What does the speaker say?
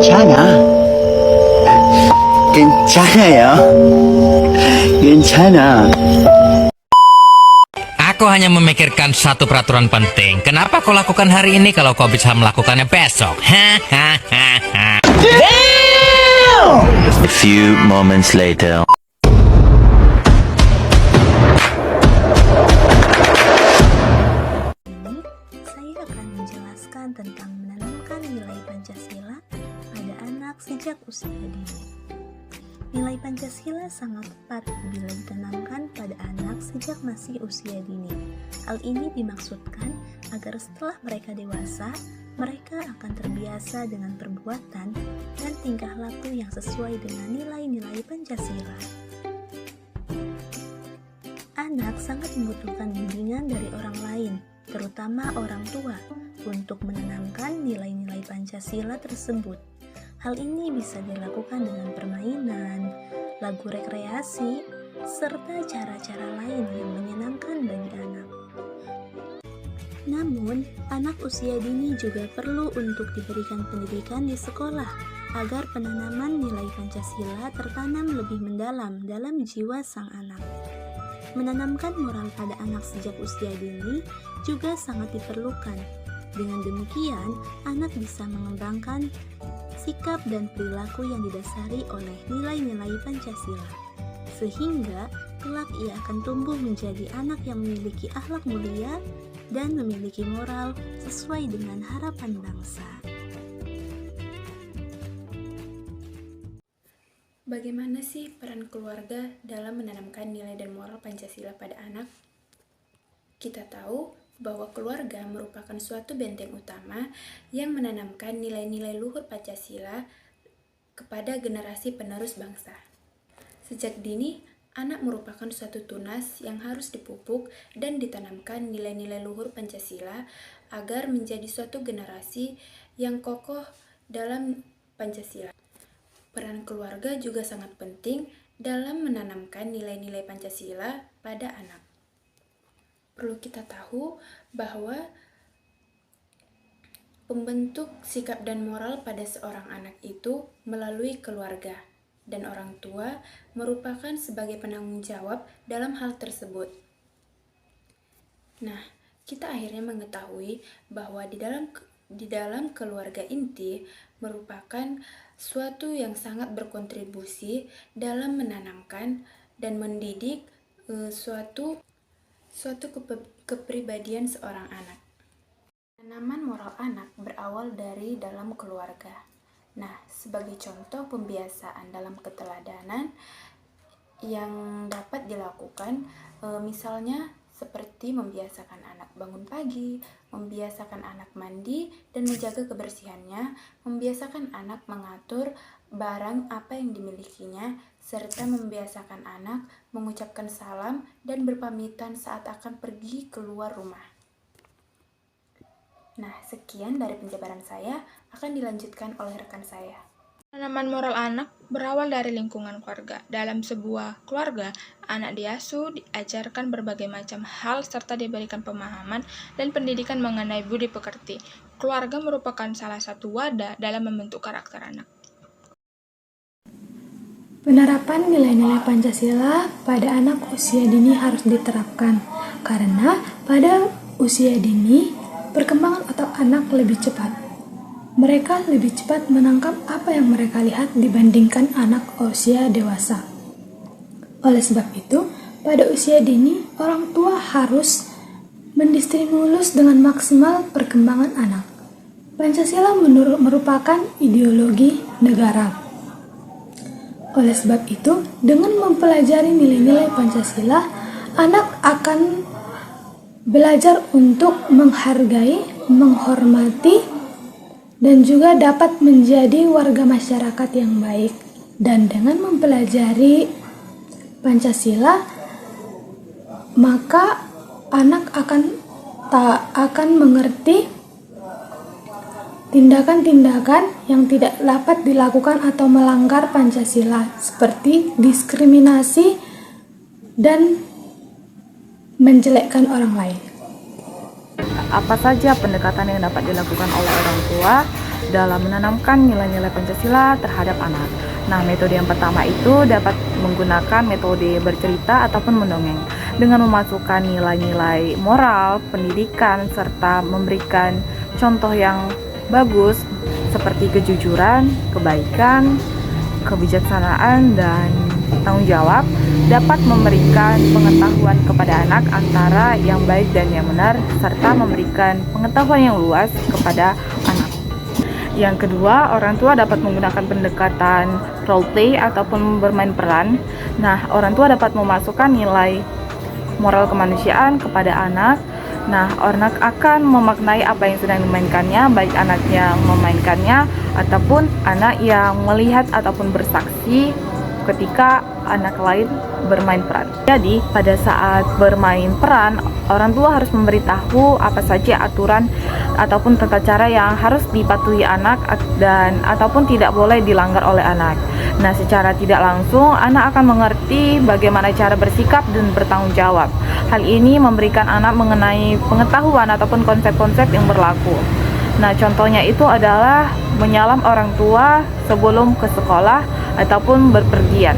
괜찮아. 괜찮아요. 괜찮아. Aku hanya memikirkan satu peraturan penting. Kenapa kau lakukan hari ini kalau kau bisa melakukannya besok? Hahaha. A few moments later. Ini saya akan menjelaskan tentang menanamkan nilai Pancasila pada anak sejak usia dini. Nilai Pancasila sangat tepat bila ditanamkan pada anak sejak masih usia dini. Hal ini dimaksudkan agar setelah mereka dewasa, mereka akan terbiasa dengan perbuatan dan tingkah laku yang sesuai dengan nilai-nilai Pancasila. Anak sangat membutuhkan bimbingan dari orang lain, terutama orang tua, untuk menanamkan nilai-nilai Pancasila tersebut. Hal ini bisa dilakukan dengan permainan, lagu rekreasi, serta cara-cara lain yang menyenangkan bagi anak. Namun, anak usia dini juga perlu untuk diberikan pendidikan di sekolah agar penanaman nilai Pancasila tertanam lebih mendalam dalam jiwa sang anak. Menanamkan moral pada anak sejak usia dini juga sangat diperlukan. Dengan demikian, anak bisa mengembangkan sikap dan perilaku yang didasari oleh nilai-nilai Pancasila, sehingga kelak ia akan tumbuh menjadi anak yang memiliki akhlak mulia dan memiliki moral sesuai dengan harapan bangsa. Bagaimana sih peran keluarga dalam menanamkan nilai dan moral Pancasila pada anak? Kita tahu bahwa keluarga merupakan suatu benteng utama yang menanamkan nilai-nilai luhur Pancasila kepada generasi penerus bangsa. Sejak dini, anak merupakan suatu tunas yang harus dipupuk dan ditanamkan nilai-nilai luhur Pancasila agar menjadi suatu generasi yang kokoh dalam Pancasila. Peran keluarga juga sangat penting dalam menanamkan nilai-nilai Pancasila pada anak. Perlu kita tahu bahwa pembentuk sikap dan moral pada seorang anak itu melalui keluarga, dan orang tua merupakan sebagai penanggung jawab dalam hal tersebut. Nah, kita akhirnya mengetahui bahwa di dalam keluarga inti merupakan suatu yang sangat berkontribusi dalam menanamkan dan mendidik suatu kepribadian seorang anak. Penanaman moral anak berawal dari dalam keluarga. Nah, sebagai contoh pembiasaan dalam keteladanan yang dapat dilakukan, misalnya seperti membiasakan anak bangun pagi, membiasakan anak mandi dan menjaga kebersihannya, membiasakan anak mengatur barang apa yang dimilikinya, serta membiasakan anak mengucapkan salam dan berpamitan saat akan pergi keluar rumah. Nah, sekian dari penjabaran saya, akan dilanjutkan oleh rekan saya. Penanaman moral anak berawal dari lingkungan keluarga. Dalam sebuah keluarga, anak diasuh, diajarkan berbagai macam hal serta diberikan pemahaman dan pendidikan mengenai budi pekerti. Keluarga merupakan salah satu wadah dalam membentuk karakter anak. Penerapan nilai-nilai Pancasila pada anak usia dini harus diterapkan, karena pada usia dini, perkembangan otak anak lebih cepat. Mereka lebih cepat menangkap apa yang mereka lihat dibandingkan anak usia dewasa. Oleh sebab itu, pada usia dini, orang tua harus menstimulus dengan maksimal perkembangan anak. Pancasila merupakan ideologi negara. Oleh sebab itu, dengan mempelajari nilai-nilai Pancasila, anak akan belajar untuk menghargai, menghormati, dan juga dapat menjadi warga masyarakat yang baik. Dan dengan mempelajari Pancasila, maka anak akan mengerti tindakan-tindakan yang tidak dapat dilakukan atau melanggar Pancasila, seperti diskriminasi dan menjelekkan orang lain. Apa saja pendekatan yang dapat dilakukan oleh orang tua dalam menanamkan nilai-nilai Pancasila terhadap anak. Nah, metode yang pertama itu dapat menggunakan metode bercerita ataupun mendongeng dengan memasukkan nilai-nilai moral, pendidikan, serta memberikan contoh yang bagus seperti kejujuran, kebaikan, kebijaksanaan, dan tanggung jawab dapat memberikan pengetahuan kepada anak antara yang baik dan yang benar serta memberikan pengetahuan yang luas kepada anak. Yang kedua, orang tua dapat menggunakan pendekatan role play ataupun bermain peran. Nah, orang tua dapat memasukkan nilai moral kemanusiaan kepada anak. Nah, anak akan memaknai apa yang sedang dimainkannya, baik anak yang memainkannya ataupun anak yang melihat ataupun bersaksi ketika anak lain bermain peran. Jadi, pada saat bermain peran, orang tua harus memberitahu apa saja aturan ataupun tata cara yang harus dipatuhi anak dan ataupun tidak boleh dilanggar oleh anak. Nah, secara tidak langsung anak akan mengerti bagaimana cara bersikap dan bertanggung jawab. Hal ini memberikan anak mengenai pengetahuan ataupun konsep-konsep yang berlaku. Nah, contohnya itu adalah menyalam orang tua sebelum ke sekolah ataupun berpergian.